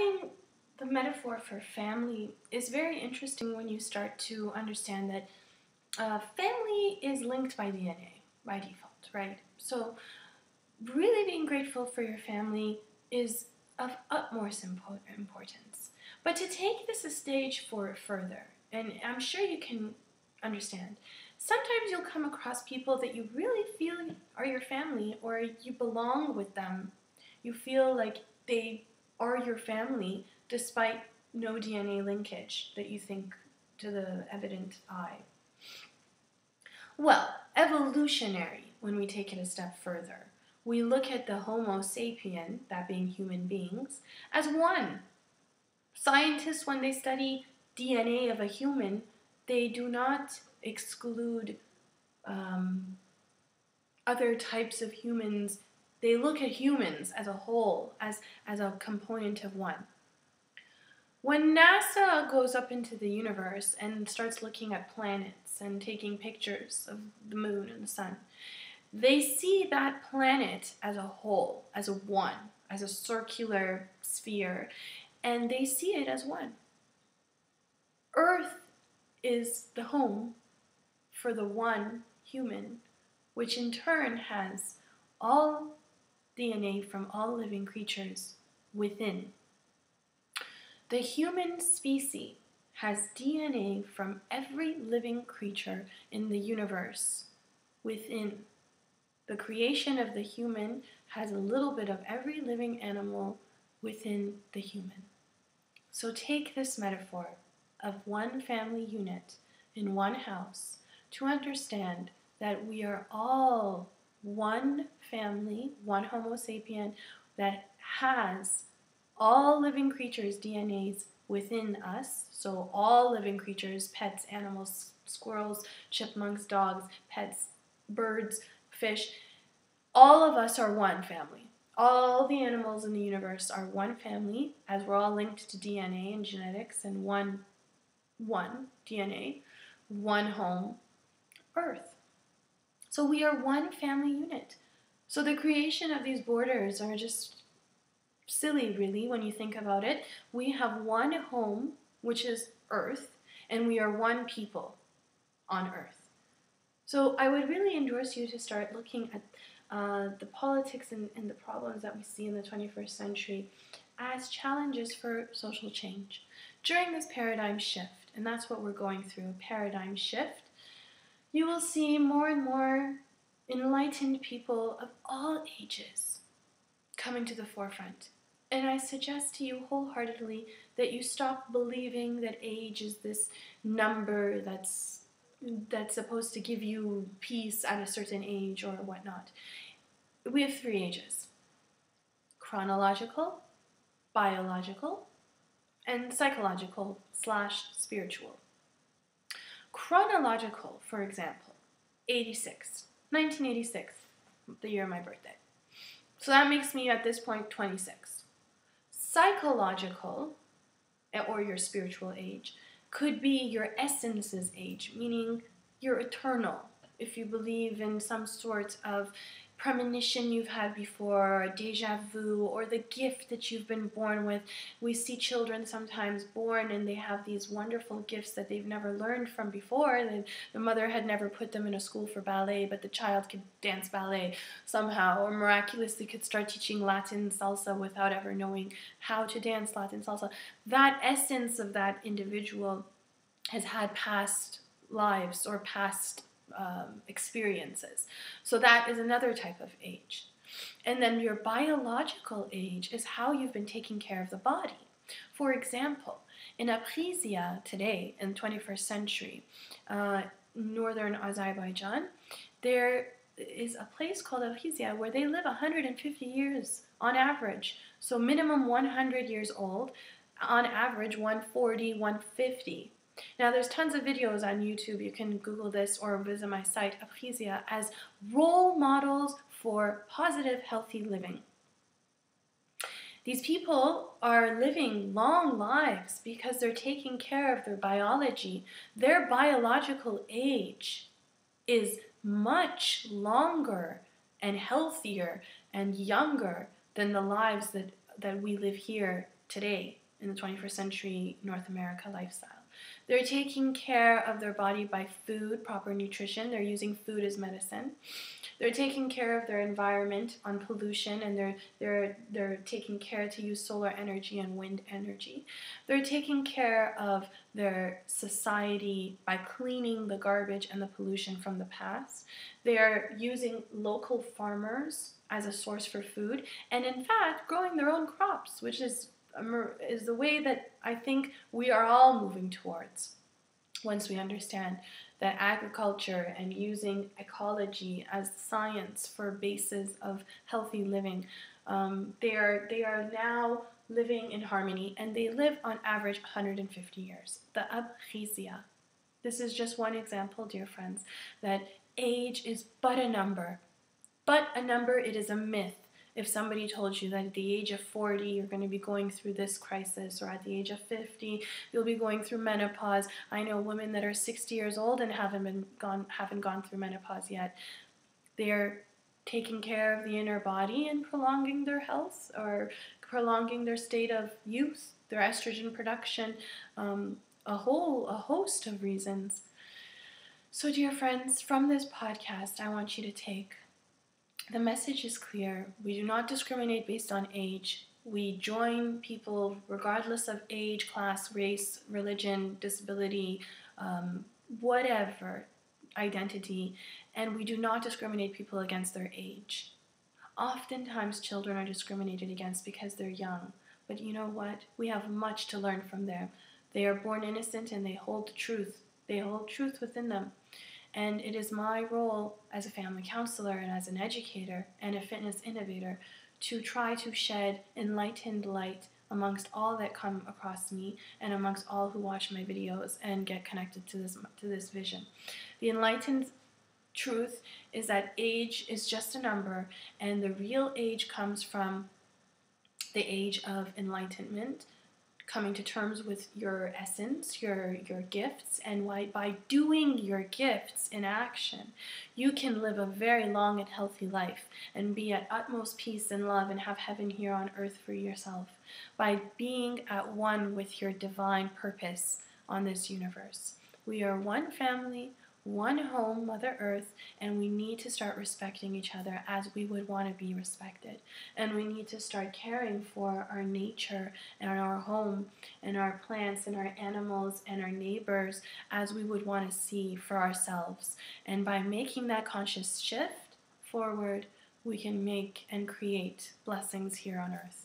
having the metaphor for family is very interesting when you start to understand that family is linked by DNA by default, right? So really being grateful for your family is of utmost importance. But to take this a stage further, and I'm sure you can understand, sometimes you'll come across people that you really feel are your family or you belong with them. You feel like they are your family despite no DNA linkage that you think to the evident eye. Well, evolutionary, when we take it a step further, we look at the Homo sapien, that being human beings, as one. Scientists, when they study DNA of a human, they do not exclude other types of humans. They look at humans as a whole, as a component of one. When NASA goes up into the universe and starts looking at planets and taking pictures of the moon and the sun, they see that planet as a whole, as a one, as a circular sphere, and they see it as one. Earth is the home for the one human, which in turn has all DNA from all living creatures within. The human species has DNA from every living creature in the universe within. The creation of the human has a little bit of every living animal within the human. So take this metaphor of one family unit in one house to understand that we are all one family, one Homo sapien that has all living creatures' DNAs within us. So all living creatures, pets, animals, squirrels, chipmunks, dogs, pets, birds, fish, all of us are one family. All the animals in the universe are one family, as we're all linked to DNA and genetics and one DNA, one home, Earth. So we are one family unit. So the creation of these borders are just silly, really, when you think about it. We have one home, which is Earth, and we are one people on Earth. So I would really endorse you to start looking at the politics and the problems that we see in the 21st century as challenges for social change during this paradigm shift. And that's what we're going through, a paradigm shift. You will see more and more enlightened people of all ages coming to the forefront. And I suggest to you wholeheartedly that you stop believing that age is this number that's supposed to give you peace at a certain age or whatnot. We have 3 ages: chronological, biological, and psychological/spiritual. Chronological, for example, 1986, the year of my birthday. So that makes me at this point 26. Psychological, or your spiritual age, could be your essence's age, meaning you're eternal. If you believe in some sort of premonition you've had before, or déjà vu, or the gift that you've been born with. We see children sometimes born and they have these wonderful gifts that they've never learned from before. The mother had never put them in a school for ballet, but the child could dance ballet somehow, or miraculously could start teaching Latin salsa without ever knowing how to dance Latin salsa. That essence of that individual has had past lives or past experiences. So that is another type of age. And then your biological age is how you've been taking care of the body. For example, in Abkhazia today, in the 21st century, northern Azerbaijan, there is a place called Abkhazia where they live 150 years on average. So minimum 100 years old, on average 140, 150. Now, there's tons of videos on YouTube. You can Google this or visit my site, Abkhazia, as role models for positive, healthy living. These people are living long lives because they're taking care of their biology. Their biological age is much longer and healthier and younger than the lives that we live here today in the 21st century North America lifestyle. They're taking care of their body by food, proper nutrition. They're using food as medicine. They're taking care of their environment on pollution, and they're taking care to use solar energy and wind energy. They're taking care of their society by cleaning the garbage and the pollution from the past. They are using local farmers as a source for food, and in fact growing their own crops, which is the way that I think we are all moving towards once we understand that agriculture and using ecology as science for basis of healthy living, they are now living in harmony, and they live on average 150 years. The Abkhazia. This is just one example, dear friends, that age is but a number. But a number, it is a myth. If somebody told you that at the age of 40 you're going to be going through this crisis, or at the age of 50 you'll be going through menopause. I know women that are 60 years old and haven't gone through menopause yet. They're taking care of the inner body and prolonging their health, or prolonging their state of youth, their estrogen production, a host of reasons. So dear friends, from this podcast I want you to take the message is clear. We do not discriminate based on age. We join people regardless of age, class, race, religion, disability, whatever identity, and we do not discriminate people against their age. Oftentimes children are discriminated against because they're young, but you know what? We have much to learn from them. They are born innocent and they hold truth. They hold truth within them. And it is my role as a family counselor and as an educator and a fitness innovator to try to shed enlightened light amongst all that come across me and amongst all who watch my videos and get connected to this vision. The enlightened truth is that age is just a number, and the real age comes from the age of enlightenment, coming to terms with your essence, your gifts, and why by doing your gifts in action, you can live a very long and healthy life and be at utmost peace and love and have heaven here on earth for yourself by being at one with your divine purpose on this universe. We are one family, one home, Mother Earth, and we need to start respecting each other as we would want to be respected. And we need to start caring for our nature and our home and our plants and our animals and our neighbors as we would want to see for ourselves. And by making that conscious shift forward, we can make and create blessings here on earth.